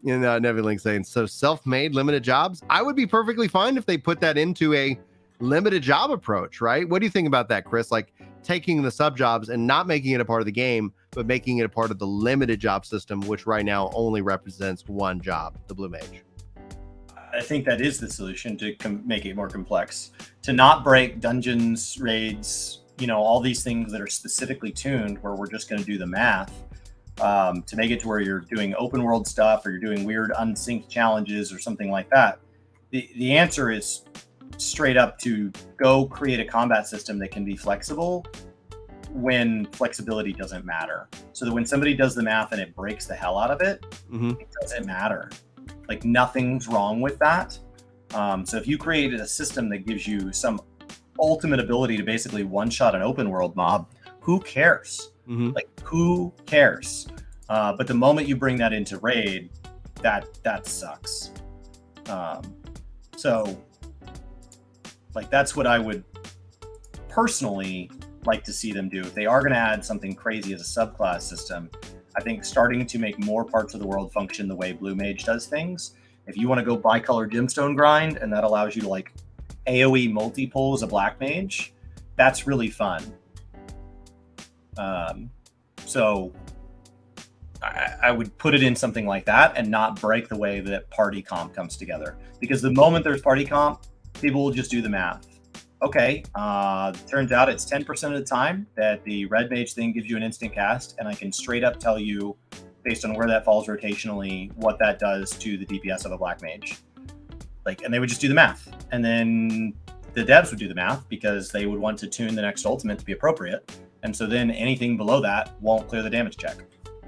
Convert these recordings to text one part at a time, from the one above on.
Nebulink saying, so self-made limited jobs. I would be perfectly fine if they put that into a limited job approach, right? What do you think about that, Chris? Like taking the sub jobs and not making it a part of the game, but making it a part of the limited job system, which right now only represents one job, the Blue Mage. I think that is the solution to make it more complex, to not break dungeons, raids, all these things that are specifically tuned where we're just going to do the math, to make it to where you're doing open world stuff or you're doing weird unsynced challenges or something like that. The answer is straight up to go create a combat system that can be flexible when flexibility doesn't matter. So that when somebody does the math and it breaks the hell out of it, it doesn't matter. Like nothing's wrong with that. So if you created a system that gives you some ultimate ability to basically one-shot an open world mob, who cares? Like who cares? But the moment you bring that into raid, that sucks. So like that's what I would personally like to see them do. If they are going to add something crazy as a subclass system, I think starting to make more parts of the world function the way Blue Mage does things. If you want to go bicolor gemstone grind and that allows you to like AoE multi-pull as a black mage, that's really fun. So I would put it in something like that and not break the way that party comp comes together. Because the moment there's party comp, people will just do the math. Okay, turns out it's 10% of the time that the red mage thing gives you an instant cast, and I can straight up tell you, based on where that falls rotationally, what that does to the DPS of a black mage. Like, and they would just do the math. And then the devs would do the math because they would want to tune the next ultimate to be appropriate. And so then anything below that won't clear the damage check.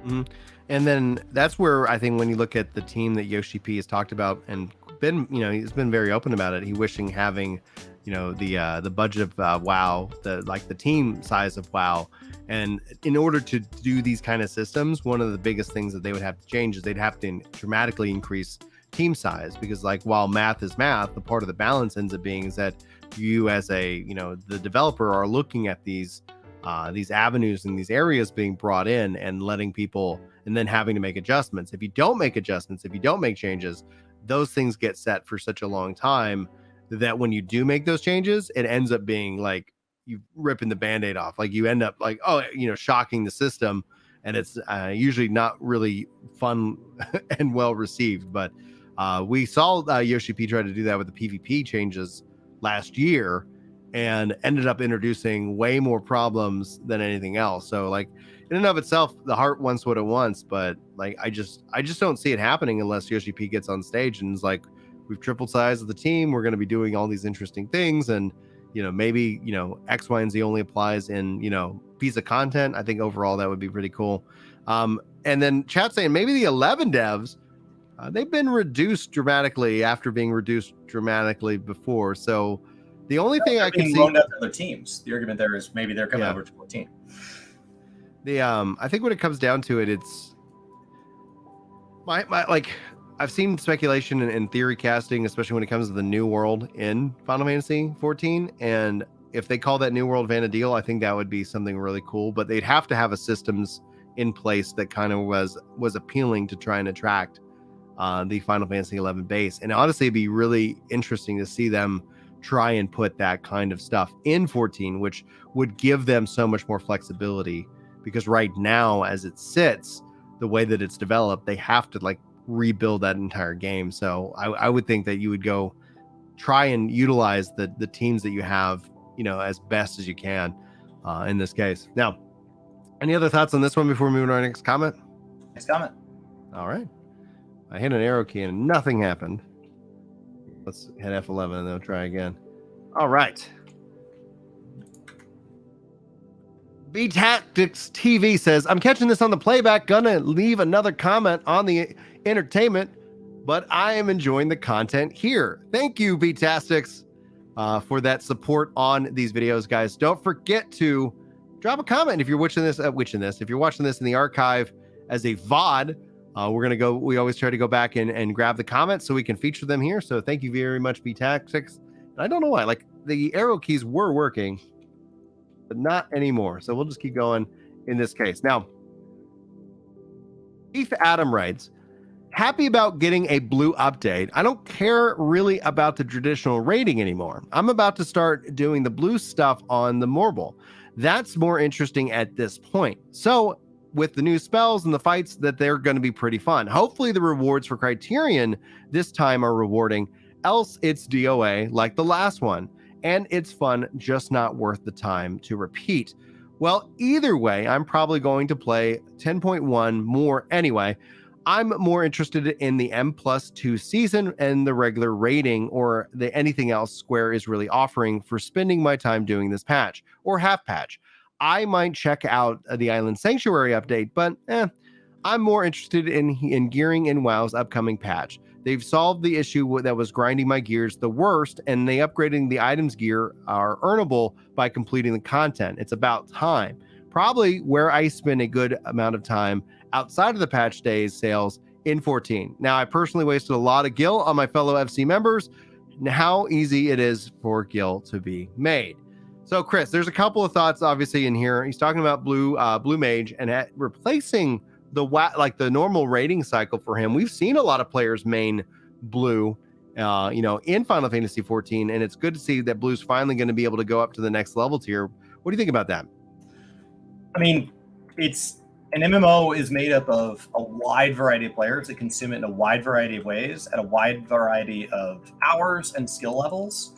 And then that's where I think when you look at the team that Yoshi P has talked about and been, he's been very open about it. He wishing having, the budget of WoW, the team size of WoW. And in order to do these kind of systems, one of the biggest things that they would have to change is they'd have to dramatically increase team size, because like while math is math, the part of the balance ends up being is that you as a, the developer are looking at these avenues and these areas being brought in and letting people, and then having to make adjustments. If you don't make adjustments, if you don't make changes, those things get set for such a long time that when you do make those changes, it ends up being like you ripping the Band-Aid off. Like you end up like, shocking the system, and it's usually not really fun and well received. But we saw Yoshi P try to do that with the PvP changes last year and ended up introducing way more problems than anything else. So like in and of itself, the heart wants what it wants, but like I just don't see it happening unless Yoshi P gets on stage and is like, we've tripled size of the team, we're going to be doing all these interesting things, and maybe X, Y, and Z only applies in piece of content. I think overall that would be pretty cool. And then chat saying maybe the 11 devs, they've been reduced dramatically after being reduced dramatically before. So the only thing I can see, loaned out to other teams. The argument there is maybe they're coming over to 14. I think when it comes down to it, it's my like I've seen speculation and theory casting, especially when it comes to the new world in Final Fantasy 14. And if they call that new world Vanadil, I think that would be something really cool. But they'd have to have a systems in place that kind of was appealing to try and attract the Final Fantasy 11 base. And honestly, it'd be really interesting to see them try and put that kind of stuff in 14, which would give them so much more flexibility. Because right now, as it sits, the way that it's developed, they have to like rebuild that entire game. So I would think that you would go try and utilize the teams that you have, as best as you can in this case. Now, any other thoughts on this one before we move to our next comment? Next comment. All right. I hit an arrow key and nothing happened. Let's hit F11 and then we'll try again. All right. B Tactics TV says, I'm catching this on the playback, gonna leave another comment on the entertainment, but I am enjoying the content here. Thank you, B Tactics, for that support on these videos, guys. Don't forget to drop a comment if you're watching this. If you're watching this in the archive as a VOD, we always try to go back and grab the comments so we can feature them here. So thank you very much, B Tactics. I don't know why, like the arrow keys were working, but not anymore. So we'll just keep going in this case. Now, Keith Adam writes, happy about getting a blue update. I don't care really about the traditional rating anymore. I'm about to start doing the blue stuff on the Morble. That's more interesting at this point. So with the new spells and the fights, that they're going to be pretty fun. Hopefully the rewards for Criterion this time are rewarding, else it's DOA like the last one. And it's fun, just not worth the time to repeat. Well, either way, I'm probably going to play 10.1 more anyway. I'm more interested in the M+2 season and the regular rating or the anything else Square is really offering for spending my time doing this patch or half patch. I might check out the Island Sanctuary update, but I'm more interested in gearing in WoW's upcoming patch. They've solved the issue that was grinding my gears the worst, and they upgrading the items gear are earnable by completing the content. It's about time. Probably where I spend a good amount of time outside of the patch days sales in 14. Now, I personally wasted a lot of gil on my fellow FC members. How easy it is for gil to be made. So, Chris, there's a couple of thoughts obviously in here. He's talking about blue mage and replacing the normal rating cycle for him. We've seen a lot of players main blue, in Final Fantasy 14, and it's good to see that blue's finally going to be able to go up to the next level tier. What do you think about that? I mean, it's an MMO is made up of a wide variety of players that consume it in a wide variety of ways at a wide variety of hours and skill levels.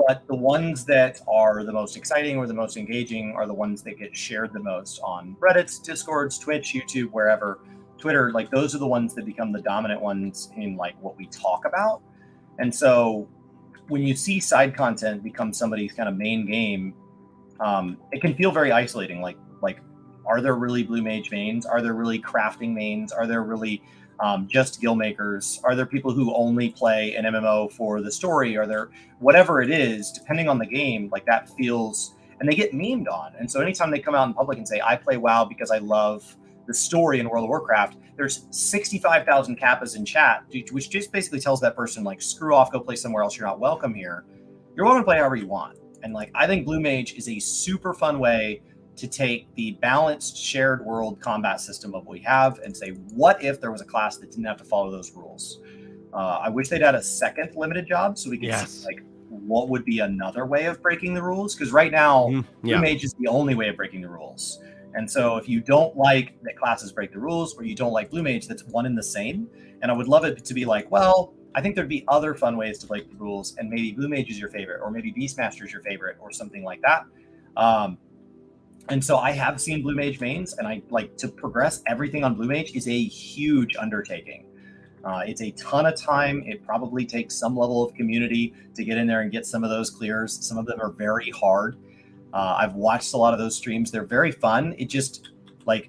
But the ones that are the most exciting or the most engaging are the ones that get shared the most on Reddits, Discords, Twitch, YouTube, wherever, Twitter. Like, those are the ones that become the dominant ones in like what we talk about. And so when you see side content become somebody's kind of main game, it can feel very isolating. Like, are there really blue mage mains? Are there really crafting mains? Are there really just guild makers? Are there people who only play an MMO for the story? Are there whatever it is, depending on the game, like that feels, and they get memed on. And so anytime they come out in public and say, I play WoW because I love the story in World of Warcraft, there's 65,000 kappas in chat, which just basically tells that person, like, screw off, go play somewhere else. You're not welcome here. You're welcome to play however you want. And like, I think blue mage is a super fun way to take the balanced shared world combat system of what we have and say, what if there was a class that didn't have to follow those rules? I wish they'd had a second limited job so we could see like what would be another way of breaking the rules. Because right now, blue mage is the only way of breaking the rules. And so if you don't like that classes break the rules, or you don't like blue mage, that's one and the same. And I would love it to be like, well, I think there'd be other fun ways to break the rules, and maybe blue mage is your favorite, or maybe Beastmaster is your favorite, or something like that. And so I have seen blue mage mains, and I like to progress everything on blue mage is a huge undertaking. It's a ton of time. It probably takes some level of community to get in there and get some of those clears. Some of them are very hard. I've watched a lot of those streams. They're very fun. It just, like,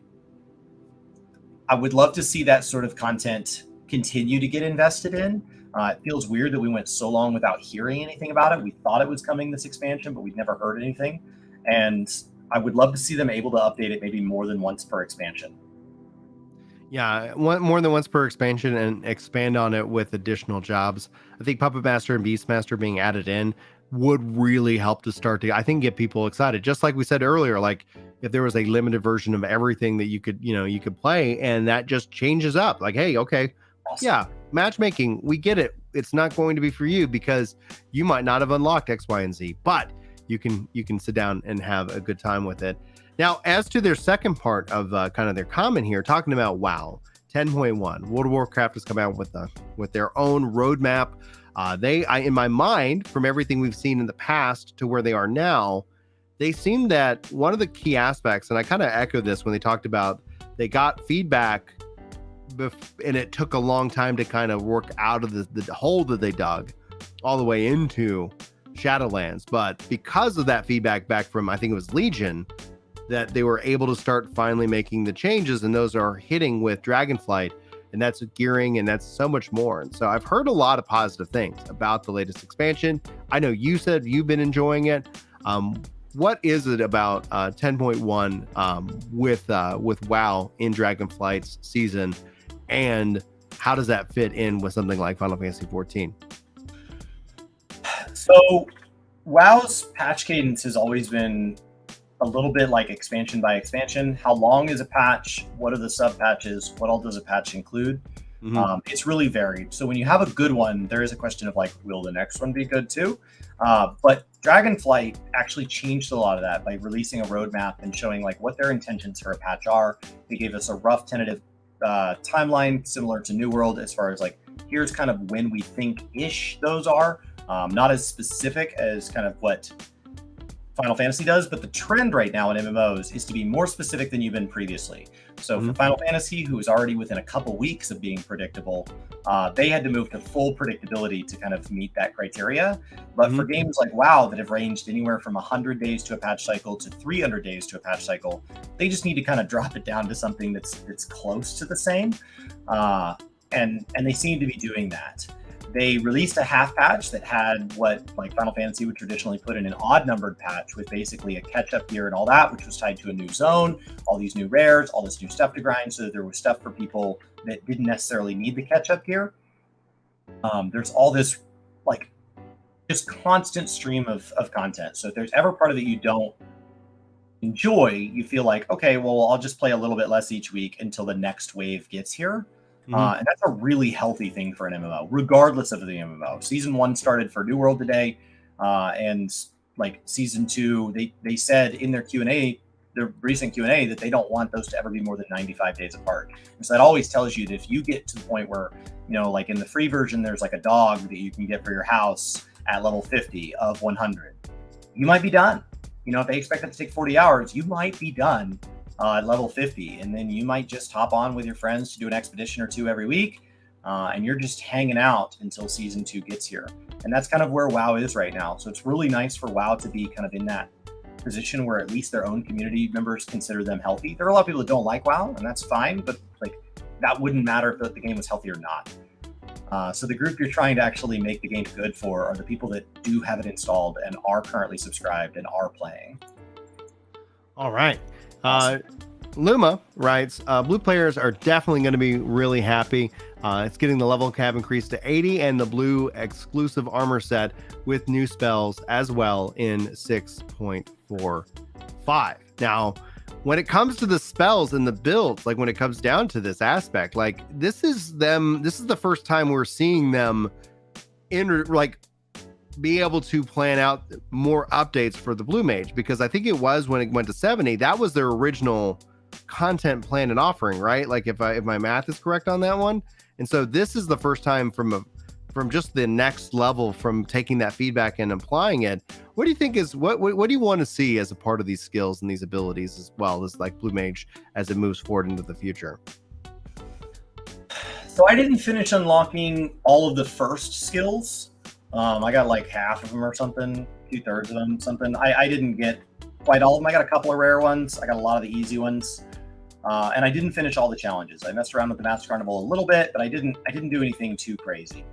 I would love to see that sort of content continue to get invested in. It feels weird that we went so long without hearing anything about it. We thought it was coming this expansion, but we've never heard anything. And I would love to see them able to update it maybe more than once per expansion. Yeah, more than once per expansion, and expand on it with additional jobs. I think Puppet Master and Beastmaster being added in would really help to start to, I think, get people excited. Just like we said earlier, like if there was a limited version of everything that you could play, and that just changes up. Like, hey, okay, awesome. Yeah, matchmaking, we get it. It's not going to be for you because you might not have unlocked X, Y, and Z, but you can sit down and have a good time with it. Now, as to their second part of kind of their comment here, talking about WoW 10.1, World of Warcraft has come out with their own roadmap. In my mind, from everything we've seen in the past to where they are now, they seem that one of the key aspects, and I kind of echoed this when they talked about they got feedback, and it took a long time to kind of work out of the hole that they dug all the way into Shadowlands. But because of that feedback back from, I think it was Legion, that they were able to start finally making the changes, and those are hitting with Dragonflight, and that's gearing, and that's so much more. And so I've heard a lot of positive things about the latest expansion. I know you said you've been enjoying it. What is it about 10.1 with WoW in Dragonflight's season, and how does that fit in with something like Final Fantasy 14? So WoW's patch cadence has always been a little bit like expansion by expansion. How long is a patch? What are the sub patches? What all does a patch include? It's really varied. So when you have a good one, there is a question of like, will the next one be good too? But Dragonflight actually changed a lot of that by releasing a roadmap and showing like what their intentions for a patch are. They gave us a rough tentative timeline similar to New World as far as like, here's kind of when we think-ish those are. Not as specific as kind of what Final Fantasy does, but the trend right now in MMOs is to be more specific than you've been previously. So for Final Fantasy, who was already within a couple weeks of being predictable, they had to move to full predictability to kind of meet that criteria. But for games like WoW that have ranged anywhere from 100 days to a patch cycle to 300 days to a patch cycle, they just need to kind of drop it down to something that's close to the same. And they seem to be doing that. They released a half patch that had what like Final Fantasy would traditionally put in an odd numbered patch with basically a catch up gear and all that, which was tied to a new zone, all these new rares, all this new stuff to grind. So that there was stuff for people that didn't necessarily need the catch up gear. There's all this like just constant stream of content. So if there's ever part of it you don't enjoy, you feel like, okay, well, I'll just play a little bit less each week until the next wave gets here. And that's a really healthy thing for an MMO, regardless of the MMO. Season 1 started for New World today, and like Season 2, they said in their Q&A, their recent Q&A, that they don't want those to ever be more than 95 days apart. And so that always tells you that if you get to the point where, you know, like in the free version, there's like a dog that you can get for your house at level 50 of 100, you might be done. You know, if they expect that to take 40 hours, you might be done at level 50, and then you might just hop on with your friends to do an expedition or two every week, and you're just hanging out until Season 2 gets here. And that's kind of where WoW is right now. So it's really nice for WoW to be kind of in that position where at least their own community members consider them healthy. There are a lot of people that don't like WoW, and that's fine, but like that wouldn't matter if the game was healthy or not. So the group you're trying to actually make the game good for are the people that do have it installed and are currently subscribed and are playing. All right. Luma writes, blue players are definitely going to be really happy. It's getting the level cap increased to 80 and the blue exclusive armor set with new spells as well in 6.45. Now, when it comes to the spells and the builds, like when it comes down to this aspect, like this is the first time we're seeing them be able to plan out more updates for the blue mage, because I think it was when it went to 70, that was their original content plan and offering, right? Like if my math is correct on that one. And so this is the first time from just the next level, from taking that feedback and applying it. What do you think is what do you want to see as a part of these skills and these abilities, as well as like blue mage as it moves forward into the future? So I didn't finish unlocking all of the first skills. I got like half of them or something, 2/3 of them, something. I didn't get quite all of them. I got a couple of rare ones. I got a lot of the easy ones. And I didn't finish all the challenges. I messed around with the Master Carnival a little bit, but I didn't do anything too crazy.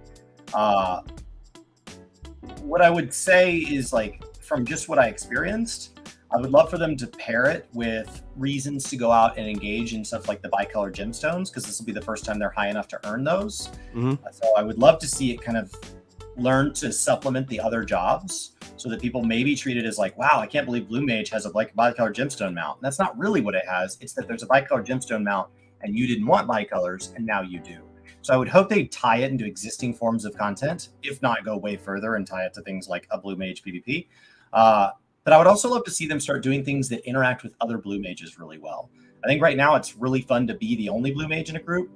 What I would say is, like, from just what I experienced, I would love for them to pair it with reasons to go out and engage in stuff like the bicolor gemstones, because this will be the first time they're high enough to earn those. So I would love to see it kind of learn to supplement the other jobs, so that people maybe treat it as like, wow, I can't believe Blue Mage has a bicolor gemstone mount. And that's not really what it has. It's that there's a bicolor gemstone mount and you didn't want bicolors and now you do. So I would hope they tie it into existing forms of content, if not go way further and tie it to things like a Blue Mage PvP. But I would also love to see them start doing things that interact with other Blue Mages really well. I think right now it's really fun to be the only Blue Mage in a group,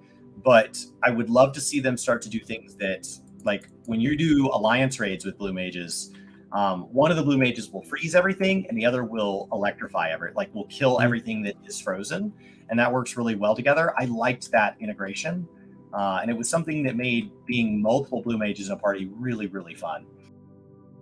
but I would love to see them start to do things that, like when you do alliance raids with Blue Mages, one of the Blue Mages will freeze everything and the other will electrify will kill everything that is frozen. And that works really well together. I liked that integration. And it was something that made being multiple Blue Mages in a party really, really fun.